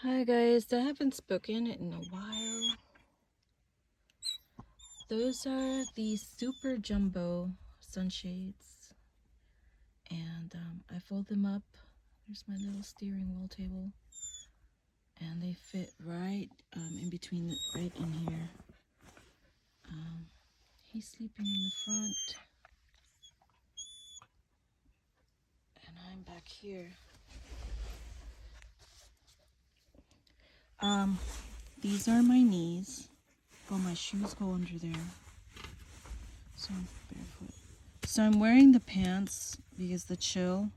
Hi guys, I haven't spoken in a while. Those are the super jumbo sunshades, and I fold them up. There's my little steering wheel table, and they fit right in between, right in here. He's sleeping in the front, and I'm back here. These are my knees. Oh, my shoes go under there, so I'm barefoot. So I'm wearing the pants because the chill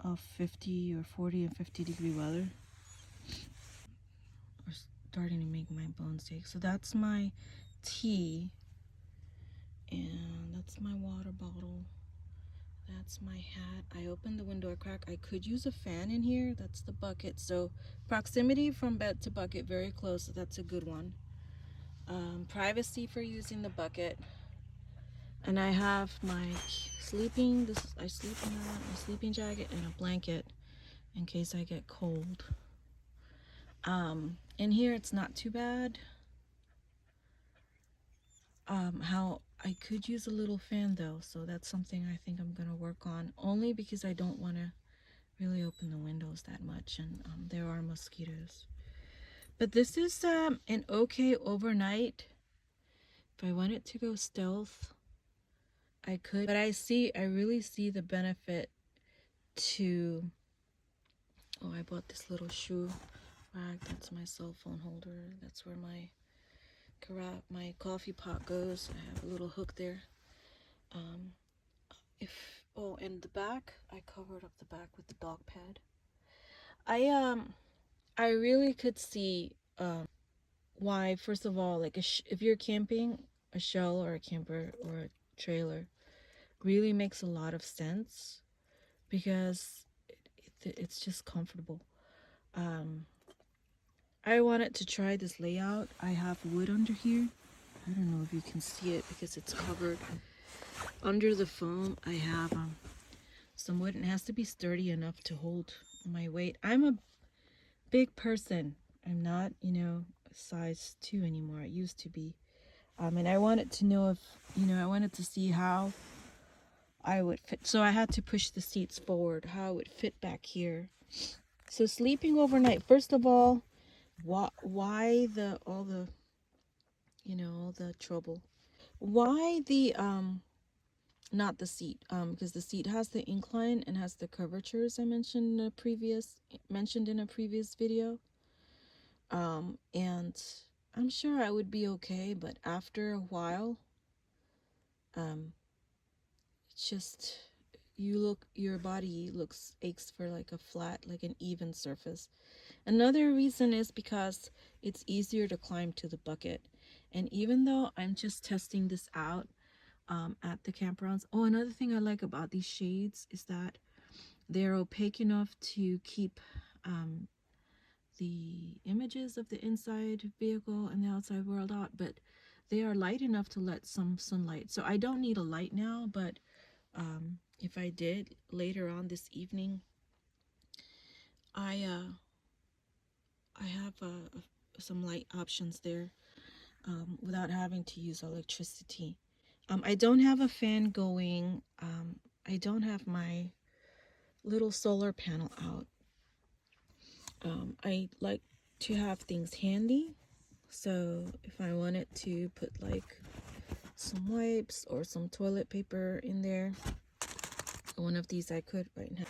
of 50 or 40 and 50-degree weather are starting to make my bones ache. So that's my tea, and that's my water bottle. That's my hat. I opened the window a crack. I could use a fan in here. That's the bucket. So proximity from bed to bucket, very close. So that's a good one. Privacy for using the bucket. And I have my sleeping. I sleep in a sleeping jacket and a blanket in case I get cold. In here it's not too bad. How I could use a little fan though, so that's something I think I'm gonna work on, only because I don't want to really open the windows that much, and there are mosquitoes. But this is an okay overnight. If I wanted to go stealth, I could, but I really see the benefit to. Oh, I bought this little shoe rack. That's my cell phone holder. That's where my coffee pot goes. I have a little hook there. And the back, I covered up the back with the dog pad. I really could see why, first of all, like if you're camping, a shell or a camper or a trailer really makes a lot of sense, because it's just comfortable. I wanted to try this layout. I have wood under here. I don't know if you can see it because it's covered. Under the foam, I have some wood, and it has to be sturdy enough to hold my weight. I'm a big person. I'm not, size 2 anymore. I used to be. And I wanted to know if, I wanted to see how I would fit. So I had to push the seats forward, how it would fit back here. So sleeping overnight, first of all, why all the trouble? Why the not the seat, because the seat has the incline and has the curvatures I mentioned in a previous video. And I'm sure I would be okay, but after a while, it's just your body aches for like a flat, like an even surface. Another reason is because it's easier to climb to the bucket. And even though I'm just testing this out at the campgrounds. Oh, another thing I like about these shades is that they're opaque enough to keep the images of the inside vehicle and the outside world out, but they are light enough to let some sunlight. So I don't need a light now, but if I did later on this evening, I have some light options there without having to use electricity. I don't have a fan going. I don't have my little solar panel out. I like to have things handy, so if I wanted to put like some wipes or some toilet paper in there, one of these I could right now.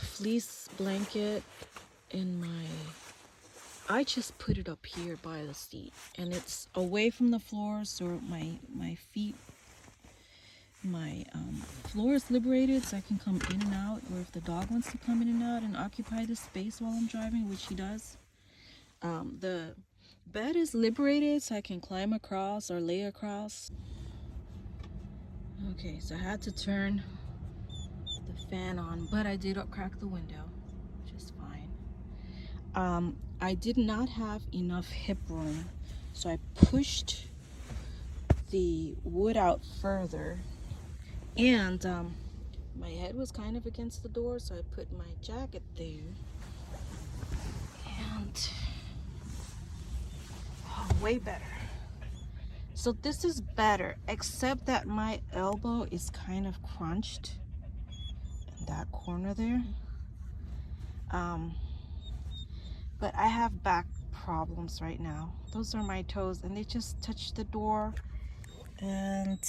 Fleece blanket in my, I just put it up here by the seat, and it's away from the floor, so my feet, my floor is liberated, so I can come in and out, or if the dog wants to come in and out and occupy the space while I'm driving, which he does. The bed is liberated, so I can climb across or lay across. Okay, so I had to turn the fan on, but I did crack the window, which is fine. I did not have enough hip room, so I pushed the wood out further, and my head was kind of against the door, so I put my jacket there, and oh, way better. So this is better, except that my elbow is kind of crunched in that corner there. But I have back problems right now. Those are my toes, and they just touch the door. And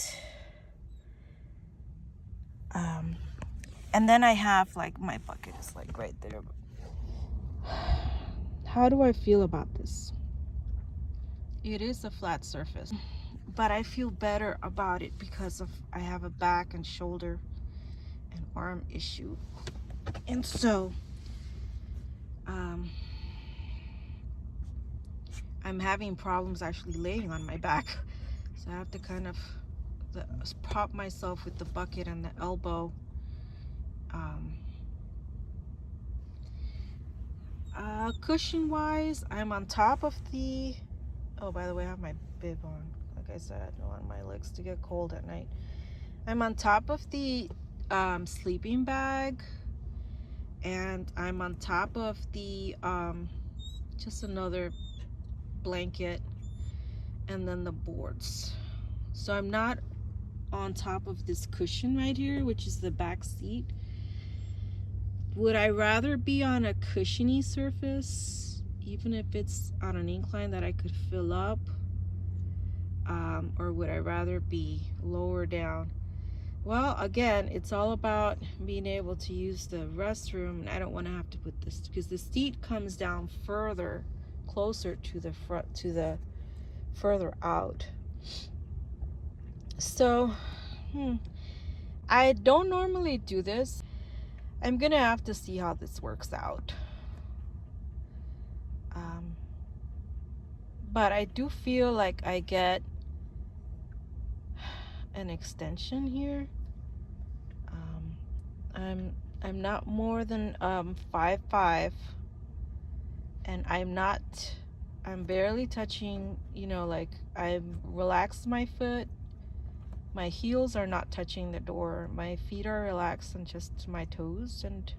then I have, like, my bucket is like right there. How do I feel about this? It is a flat surface, but I feel better about it because of I have a back and shoulder and arm issue. And so I'm having problems actually laying on my back. So I have to kind of prop myself with the bucket and the elbow. Cushion wise, I'm on top of the, oh, by the way, I have my bib on. Like I said, I don't want my legs to get cold at night. I'm on top of the sleeping bag, and I'm on top of the just another blanket, and then the boards. So I'm not on top of this cushion right here, which is the back seat. Would I rather be on a cushiony surface, even if it's on an incline that I could fill up? Or would I rather be lower down? Well, again, it's all about being able to use the restroom, and I don't want to have to put this, because the seat comes down further, closer to the front, to the further out. So, I don't normally do this. I'm gonna have to see how this works out. But I do feel like I get an extension here. I'm not more than 5'5", and I'm barely touching, you know, like I've relaxed my foot. My heels are not touching the door. My feet are relaxed and just my toes, and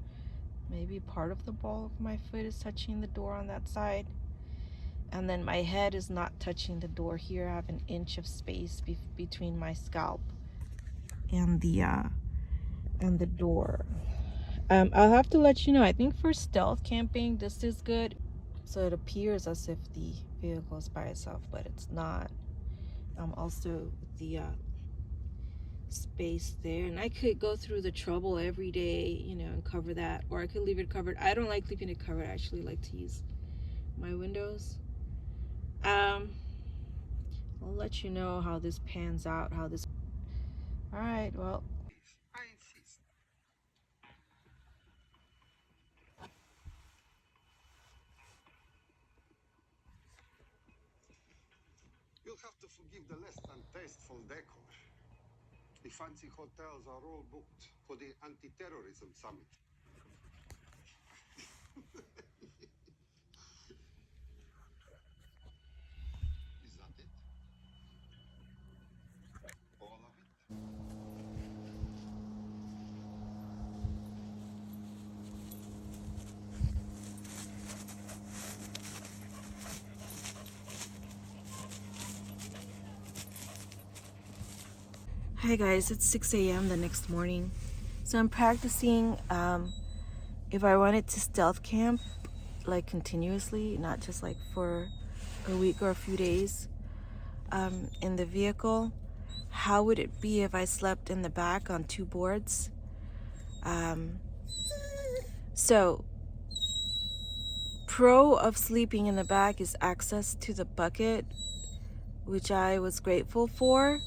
maybe part of the ball of my foot is touching the door on that side. And then my head is not touching the door here. I have an inch of space between my scalp and the door. I'll have to let you know. I think for stealth camping, this is good. So it appears as if the vehicle is by itself, but it's not. Also the space there, and I could go through the trouble every day, you know, and cover that, or I could leave it covered. I don't like leaving it covered. I actually like to use my windows. I'll let you know how this pans out, all right, well, I insist. You'll have to forgive the less than tasteful decor. The fancy hotels are all booked for the anti-terrorism summit. Is that it? All of it? hi guys, it's 6 a.m. the next morning. So I'm practicing if I wanted to stealth camp like continuously, not just like for a week or a few days in the vehicle. How would it be if I slept in the back on two boards? So pro of sleeping in the back is access to the bucket, which I was grateful for.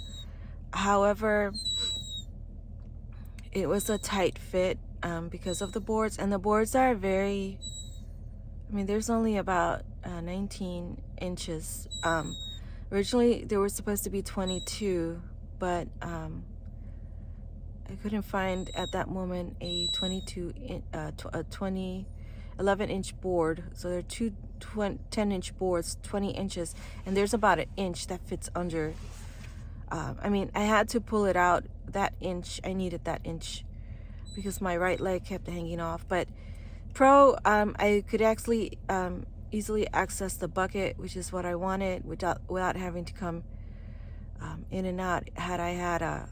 However, it was a tight fit because of the boards, and the boards are very, I mean, there's only about 19 inches. Originally they were supposed to be 22, but I couldn't find at that moment a 11-inch board. So there are two 10-inch boards, 20 inches, and there's about an inch that fits under. I mean, I had to pull it out that inch. I needed that inch because my right leg kept hanging off. But pro, I could actually easily access the bucket, which is what I wanted, without having to come in and out. Had I had a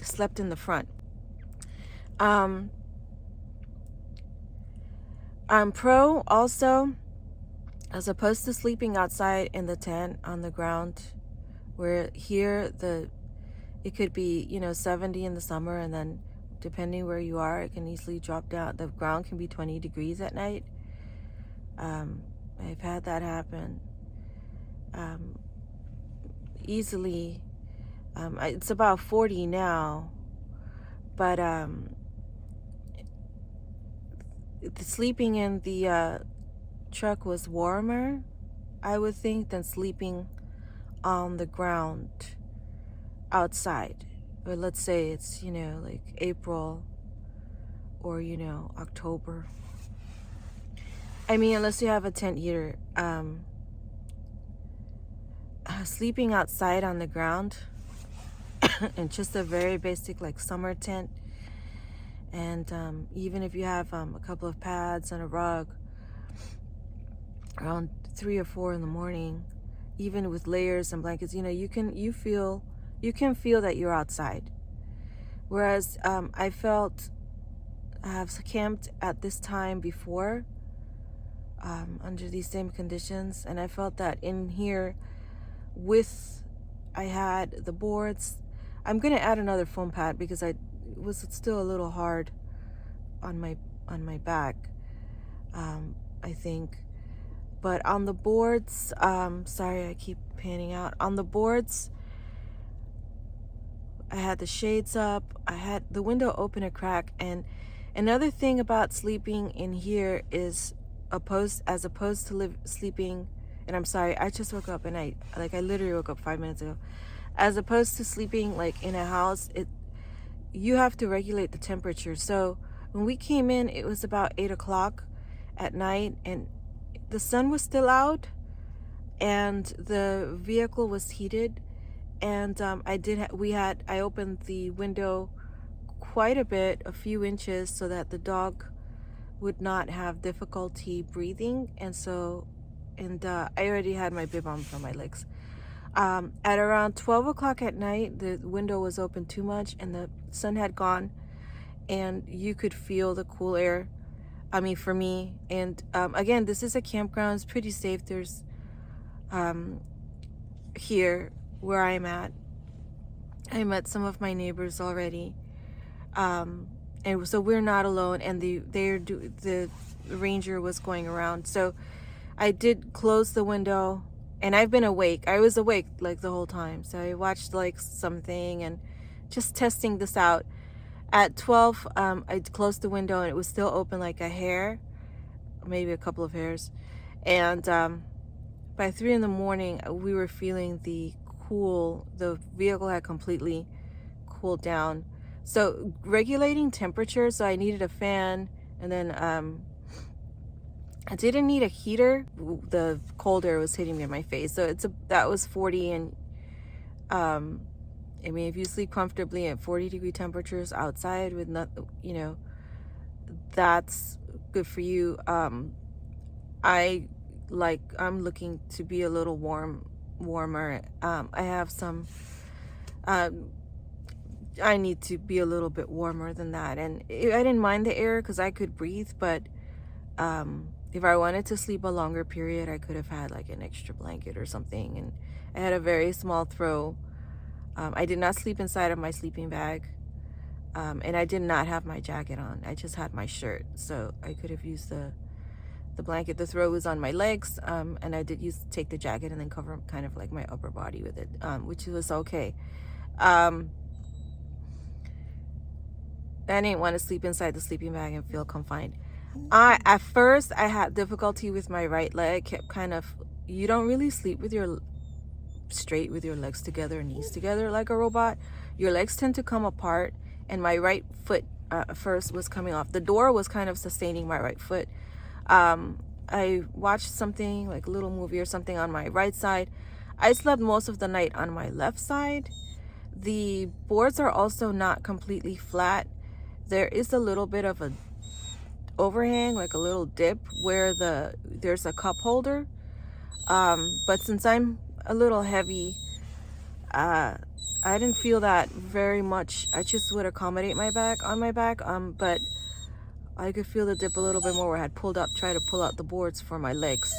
slept in the front. I'm pro also, as opposed to sleeping outside in the tent on the ground, where here it could be 70 in the summer, and then depending where you are, it can easily drop down. The ground can be 20 degrees at night. I've had that happen easily. It's about 40 now, but sleeping in the truck was warmer, I would think, than sleeping on the ground outside. Or let's say it's like April or October. I mean, unless you have a tent heater. Sleeping outside on the ground and just a very basic like summer tent, and even if you have a couple of pads and a rug, around 3 or 4 in the morning, even with layers and blankets, you can feel that you're outside. Whereas I have camped at this time before under these same conditions, and I felt that in here I had the boards. I'm gonna add another foam pad because it was still a little hard on my back, I think. But on the boards, sorry, I keep panning out. On the boards, I had the shades up. I had the window open a crack. And another thing about sleeping in here is as opposed to sleeping. And I'm sorry, I just woke up, and I literally woke up 5 minutes ago. As opposed to sleeping like in a house, you have to regulate the temperature. So when we came in, it was about 8 o'clock at night, and the sun was still out, and the vehicle was heated. And I opened the window quite a bit, a few inches, so that the dog would not have difficulty breathing. And I already had my bib on for my legs. At around 12 o'clock at night, the window was open too much, and the sun had gone, and you could feel the cool air. I mean, for me. And again, this is a campground. It's pretty safe. There's here where I'm at, I met some of my neighbors already, and so we're not alone. And the ranger was going around, so I did close the window, and I've been awake. I was awake like the whole time, so I watched like something and just testing this out. At 12, I closed the window, and it was still open like a hair, maybe a couple of hairs. And by 3 in the morning, we were feeling the vehicle had completely cooled down. So regulating temperature, so I needed a fan, and then I didn't need a heater. The cold air was hitting me in my face. So that was 40, and I mean, if you sleep comfortably at 40-degree temperatures outside with that's good for you. I'm looking to be a little warmer. I have some I need to be a little bit warmer than that, and I didn't mind the air because I could breathe. But if I wanted to sleep a longer period, I could have had like an extra blanket or something. And I had a very small throw. I did not sleep inside of my sleeping bag, and I did not have my jacket on. I just had my shirt, so I could have used the blanket. The throw was on my legs, and I did take the jacket and then cover kind of like my upper body with it, which was okay. I didn't want to sleep inside the sleeping bag and feel confined. At first I had difficulty with my right leg. Kept kind of, you don't really sleep straight with your legs together, knees together like a robot. Your legs tend to come apart, and my right foot first was coming off. The door was kind of sustaining my right foot. I watched something like a little movie or something on my right side. I slept most of the night on my left side. The boards are also not completely flat. There is a little bit of a overhang, like a little dip where there's a cup holder. But since I'm a little heavy, I didn't feel that very much. I just would accommodate my back on my back. But I could feel the dip a little bit more where I had tried to pull out the boards for my legs.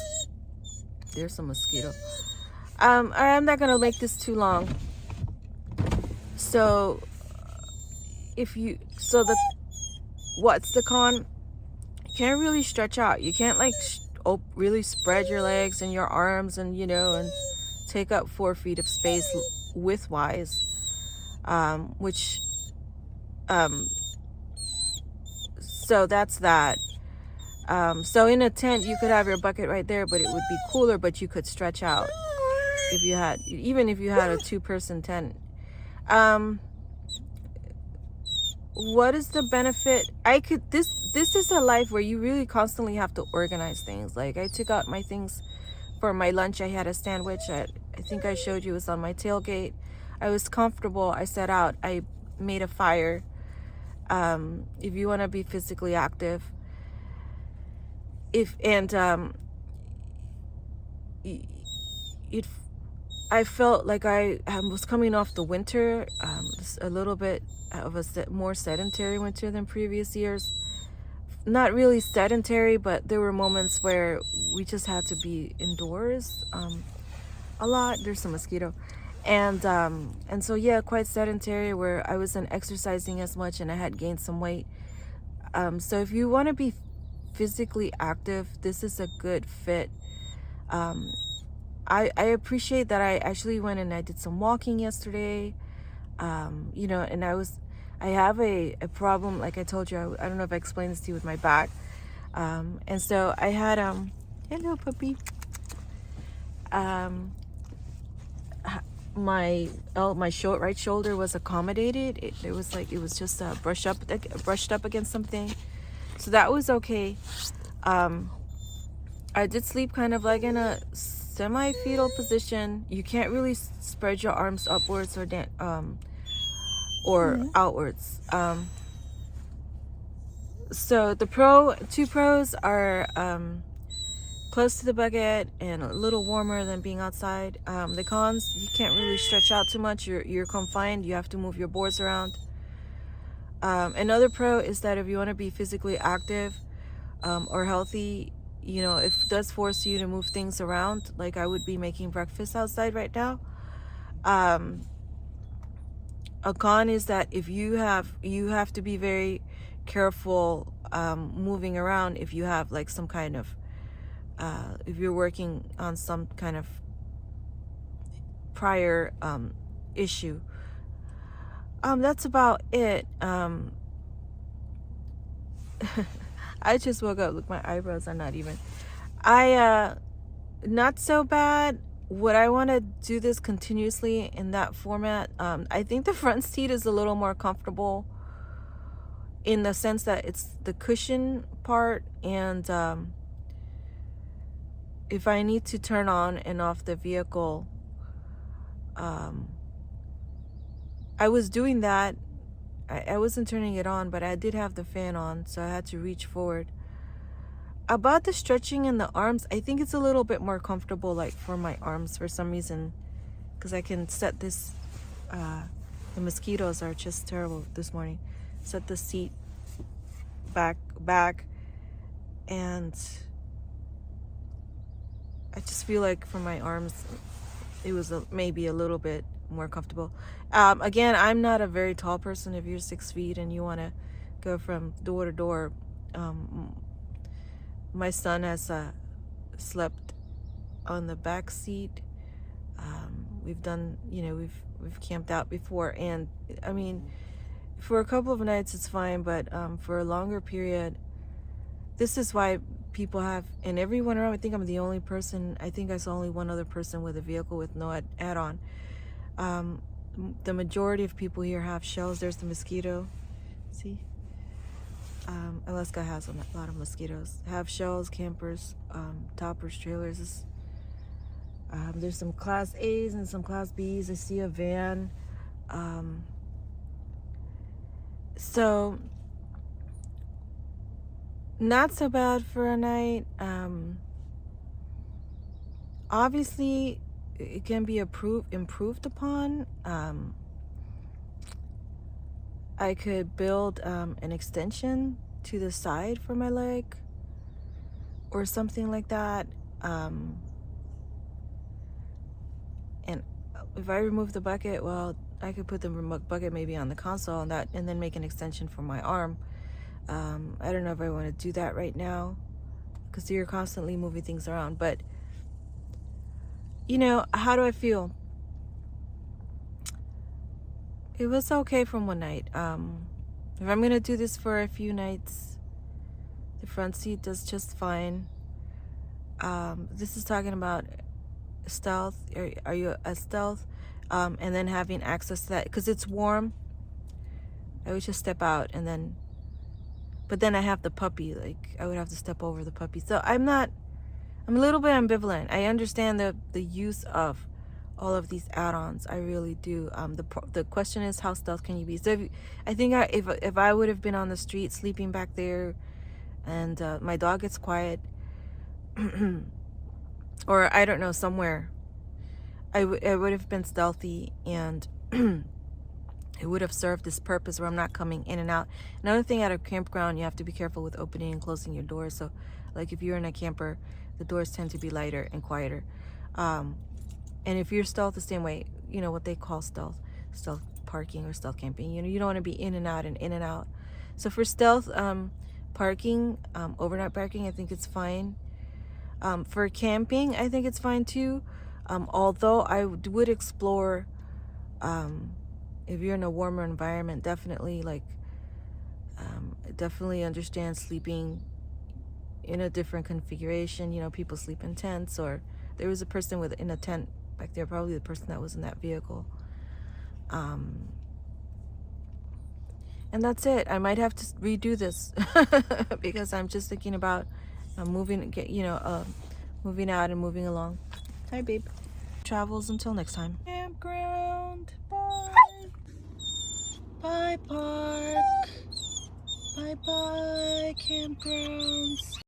There's a mosquito. I'm not gonna make this too long. So what's the con? You can't really stretch out. You can't like really spread your legs and your arms and and take up 4 feet of space widthwise. Which so that's that. So in a tent you could have your bucket right there, but it would be cooler, but you could stretch out even if you had a 2-person tent. What is the benefit? This is a life where you really constantly have to organize things. Like, I took out my things for my lunch. I had a sandwich I think I showed you, it was on my tailgate. I was comfortable. I set out. I made a fire. If you want to be physically active, I felt like I was coming off the winter, a little bit of a more sedentary winter than previous years. Not really sedentary, but there were moments where we just had to be indoors a lot. There's a mosquito. And so, yeah, quite sedentary, where I wasn't exercising as much and I had gained some weight. So if you want to be physically active, this is a good fit. I appreciate that I actually went and I did some walking yesterday. And I have a problem, like I told you. I don't know if I explained this to you, with my back. And so I had, hello puppy. My right shoulder was accommodated. It was just brushed up against something. So that was okay. I did sleep kind of like in a semi-fetal position. You can't really spread your arms upwards or outwards. So the two pros are close to the bucket and a little warmer than being outside. The cons, you can't really stretch out too much. You're confined. You have to move your boards around. Another pro is that if you want to be physically active or healthy, if it does force you to move things around, like I would be making breakfast outside right now. A con is that if you have to be very careful moving around if you have like some kind of if you're working on some kind of prior issue. That's about it. I just woke up. Look, my eyebrows are not even. Not so bad. Would I want to do this continuously in that format? I think the front seat is a little more comfortable in the sense that it's the cushion part, and if I need to turn on and off the vehicle, I was doing that. I wasn't turning it on, but I did have the fan on, so I had to reach forward. About the stretching in the arms, I think it's a little bit more comfortable, like for my arms for some reason, because I can set this. The mosquitoes are just terrible this morning. Set the seat back, and I just feel like for my arms, it was maybe a little bit more comfortable. Again, I'm not a very tall person. If you're 6 feet and you want to go from door to door, my son has slept on the back seat. We've done, we've camped out before, and I mean, for a couple of nights it's fine, but for a longer period, this is why people have, and everyone around, I think I'm the only person, I think I saw only one other person with a vehicle with no add-on. The majority of people here have shells. There's the mosquito. See? Alaska has a lot of mosquitoes. Have shells, campers, toppers, trailers. There's some Class A's and some Class B's. I see a van. So not so bad for a night. Obviously it can be improved upon. I could build an extension to the side for my leg or something like that. And if I remove the bucket, well, I could put the bucket maybe on the console and then make an extension for my arm. I don't know if I want to do that right now because you're constantly moving things around. But you know, how do I feel? It was okay from one night. If I'm gonna do this for a few nights, the front seat does just fine. This is talking about stealth. Are you a stealth? And then having access to that because it's warm. I would just step out and then, but then I have the puppy. Like I would have to step over the puppy. So I'm a little bit ambivalent. I understand the use of all of these add-ons. I really do. The question is, how stealth can you be? So if I would have been on the street sleeping back there, and my dog gets quiet, or I don't know, somewhere, I would have been stealthy, and it would have served this purpose where I'm not coming in and out. Another thing, at a campground, you have to be careful with opening and closing your doors. So like if you're in a camper, the doors tend to be lighter and quieter. And if you're stealth the same way, you know what they call stealth parking or stealth camping. You know, you don't want to be in and out and in and out. So for stealth parking, overnight parking, I think it's fine. For camping, I think it's fine too. Although I would explore, if you're in a warmer environment, definitely definitely understand sleeping in a different configuration. You know, people sleep in tents, or there was a person in a tent back there, probably the person that was in that vehicle. And that's it. I might have to redo this because I'm just thinking about moving out and moving along. Hi, babe. Travels until next time. Campground. Bye. Bye, park. Bye, bye, campgrounds.